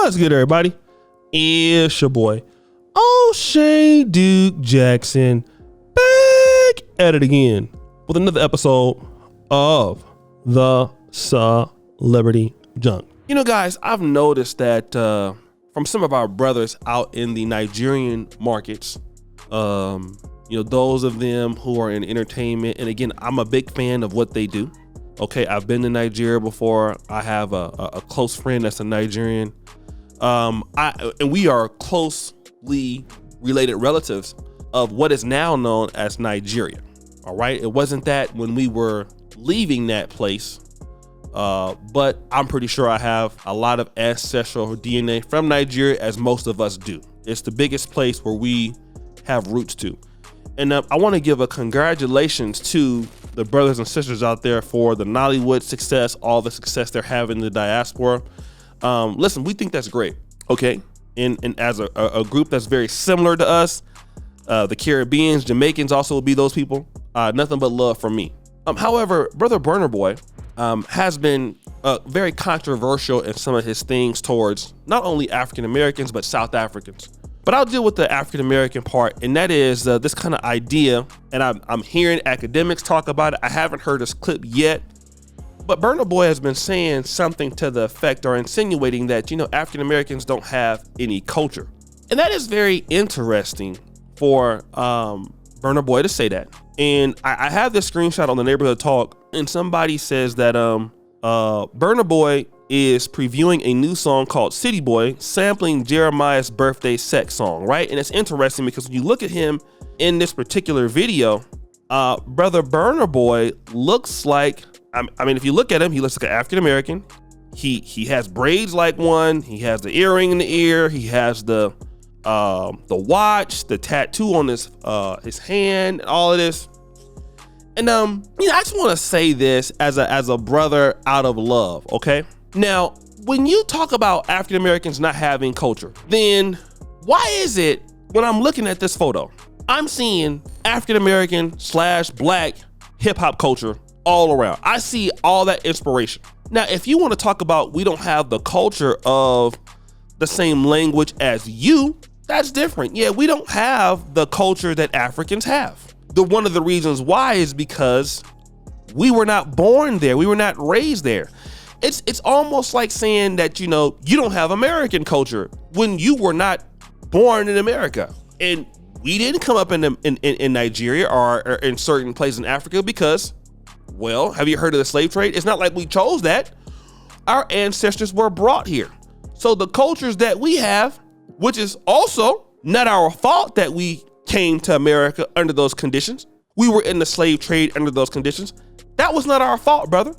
What's good, everybody? It's your boy, O'Shea Duke Jackson, back at it again with another episode of the Celebrity Junk. You know, guys, I've noticed that from some of our brothers out in the Nigerian markets, those of them who are in entertainment, and again, I'm a big fan of what they do. Okay, I've been to Nigeria before. I have a close friend that's a Nigerian. And we are closely related relatives of what is now known as Nigeria. All right, it wasn't that when we were leaving that place, but I'm pretty sure I have a lot of ancestral DNA from Nigeria, as most of us do. It's the biggest place where we have roots to. And I want to give a congratulations to the brothers and sisters out there for the Nollywood success, all the success they're having in the diaspora. Listen, we think that's great, okay? And as a group that's very similar to us, the Caribbeans, Jamaicans also will be those people. Nothing but love from me. However, Brother Burna Boy has been very controversial in some of his things towards not only African Americans, but South Africans. But I'll deal with the African American part, and that is this kind of idea, and I'm hearing academics talk about it. I haven't heard this clip yet, but Burna Boy has been saying something to the effect or insinuating that, African Americans don't have any culture. And that is very interesting for Burna Boy to say that. And I have this screenshot on the Neighborhood Talk, and somebody says that Burna Boy is previewing a new song called City Boy, sampling Jeremiah's birthday sex song, right? And it's interesting because when you look at him in this particular video, Brother Burna Boy looks like, if you look at him, he looks like an African American. He has braids like one. He has the earring in the ear. He has the watch, the tattoo on his hand, all of this. And I just want to say this as a brother out of love, okay? Now, when you talk about African Americans not having culture, then why is it when I'm looking at this photo, I'm seeing African American / black hip hop culture all around? I see all that inspiration. Now, if you want to talk about we don't have the culture of the same language as you, that's different. Yeah, we don't have the culture that Africans have. One of the reasons why is because we were not born there. We were not raised there. It's almost like saying that, you don't have American culture when you were not born in America. And we didn't come up in Nigeria or in certain places in Africa because, well, have you heard of the slave trade? It's not like we chose that. Our ancestors were brought here. So the cultures that we have, which is also not our fault that we came to America under those conditions. We were in the slave trade under those conditions. That was not our fault, brother.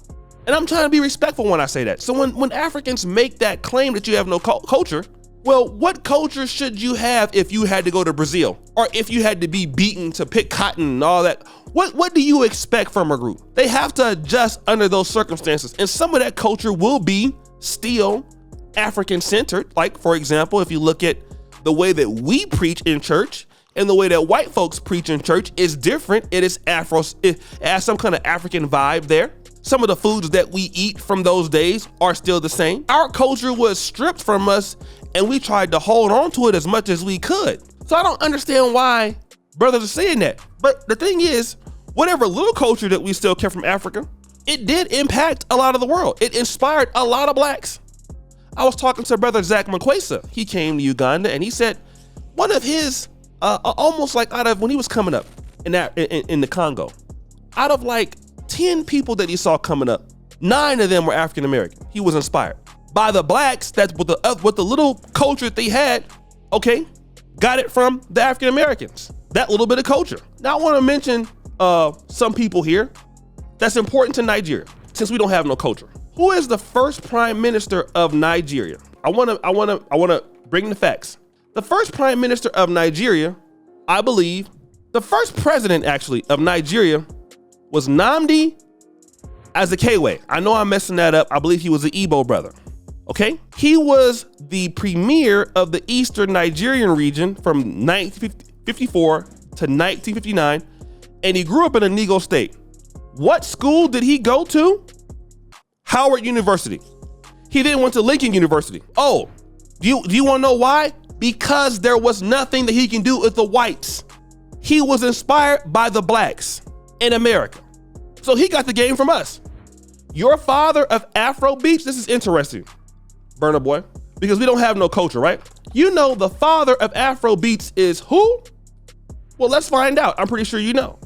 And I'm trying to be respectful when I say that. So when Africans make that claim that you have no culture, well, what culture should you have if you had to go to Brazil or if you had to be beaten to pick cotton and all that? What do you expect from a group? They have to adjust under those circumstances. And some of that culture will be still African centered. Like, for example, if you look at the way that we preach in church and the way that white folks preach in church is different. It is it has some kind of African vibe there. Some of the foods that we eat from those days are still the same. Our culture was stripped from us and we tried to hold on to it as much as we could. So I don't understand why brothers are saying that. But the thing is, whatever little culture that we still kept from Africa, it did impact a lot of the world. It inspired a lot of blacks. I was talking to Brother Zach Makwesa. He came to Uganda and he said one of his, almost like out of when he was coming up in the Congo, out of like 10 people that he saw coming up, 9 of them were African American. He was inspired by the blacks. That's what the little culture they had. Okay, got it from the African Americans. That little bit of culture. Now I want to mention some people here that's important to Nigeria since we don't have no culture. Who is the first prime minister of Nigeria? I want to bring the facts. The first prime minister of Nigeria, I believe, the first president actually of Nigeria was Nnamdi Azikiwe. I know I'm messing that up. I believe he was an Igbo brother. Okay? He was the premier of the Eastern Nigerian region from 1954 to 1959, and he grew up in a Negro state. What school did he go to? Howard University. He then went to Lincoln University. Oh, Do you want to know why? Because there was nothing that he can do with the whites. He was inspired by the blacks in America. So he got the game from us. Your father of Afro beats, this is interesting, Burna Boy, because we don't have no culture, right? You know the father of Afro beats is who? Well, let's find out. I'm pretty sure you know.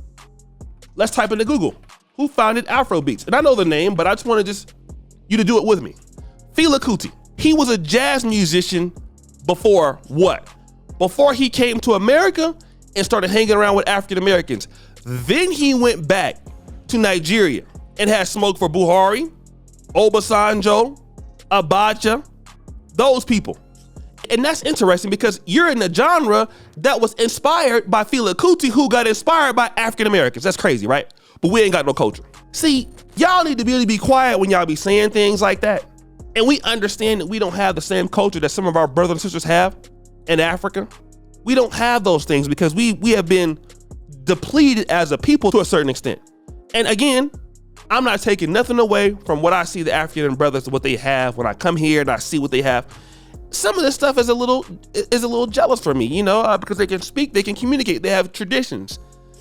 Let's type into Google. Who founded Afro beats? And I know the name, but I just want you to do it with me. Fela Kuti. He was a jazz musician before what? Before he came to America and started hanging around with African Americans. Then he went back to Nigeria and had smoke for Buhari, Obasanjo, Abacha, those people. And that's interesting because you're in a genre that was inspired by Fela Kuti, who got inspired by African Americans. That's crazy, right? But we ain't got no culture. See, y'all need to really be quiet when y'all be saying things like that. And we understand that we don't have the same culture that some of our brothers and sisters have in Africa. We don't have those things because we have been depleted as a people to a certain extent. And again, I'm not taking nothing away from what I see the African brothers, what they have when I come here and I see what they have. Some of this stuff is a little jealous for me, because they can speak, they can communicate, they have traditions,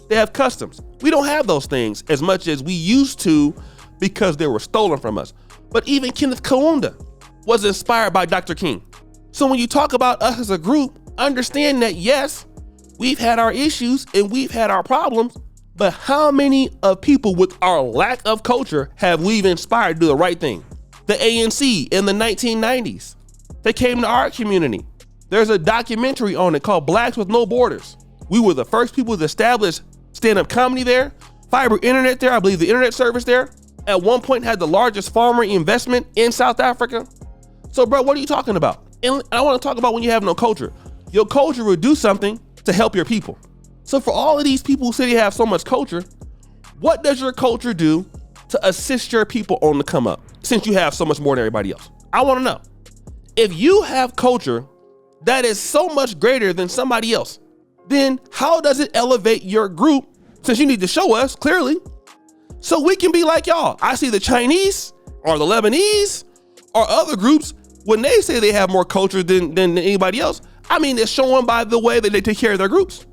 they have customs. We don't have those things as much as we used to because they were stolen from us. But even Kenneth Kaunda was inspired by Dr. King. So when you talk about us as a group, understand that yes, we've had our issues and we've had our problems, but how many of people with our lack of culture have we inspired to do the right thing? The ANC in the 1990s, they came to our community. There's a documentary on it called Blacks with No Borders. We were the first people to establish stand-up comedy there, fiber internet there, I believe the internet service there. At one point had the largest farmer investment in South Africa. So bro, what are you talking about? And I want to talk about when you have no culture. Your culture will do something to help your people. So for all of these people who say they have so much culture, what does your culture do to assist your people on the come up since you have so much more than everybody else? I want to know. If you have culture that is so much greater than somebody else, then how does it elevate your group since you need to show us clearly so we can be like y'all? I see the Chinese or the Lebanese or other groups, when they say they have more culture than anybody else, I mean, it's showing by the way that they take care of their groups.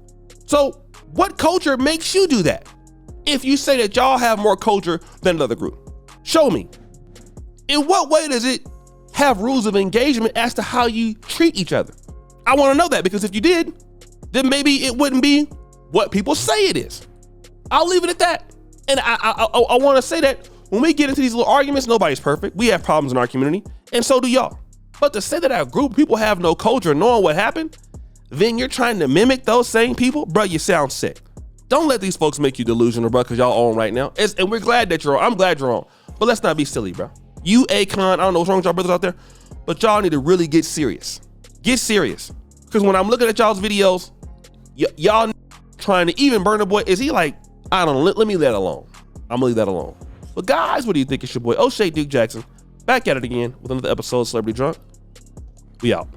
So what culture makes you do that? If you say that y'all have more culture than another group, show me. In what way does it have rules of engagement as to how you treat each other? I want to know that, because if you did, then maybe it wouldn't be what people say it is. I'll leave it at that. And I want to say that when we get into these little arguments, nobody's perfect. We have problems in our community, and so do y'all. But to say that our group of people have no culture knowing what happened, then you're trying to mimic those same people, bro, you sound sick. Don't let these folks make you delusional, bro, because y'all on right now. And we're glad that you're on. I'm glad you're on. But let's not be silly, bro. You, Akon, I don't know what's wrong with y'all brothers out there, but y'all need to really get serious. Get serious. Because when I'm looking at y'all's videos, y'all trying to, even Burna Boy, is he like, I don't know, let me let it alone. I'm gonna leave that alone. But guys, what do you think? It's your boy, O'Shea Duke Jackson, back at it again with another episode of Celebrity Drunk. We out.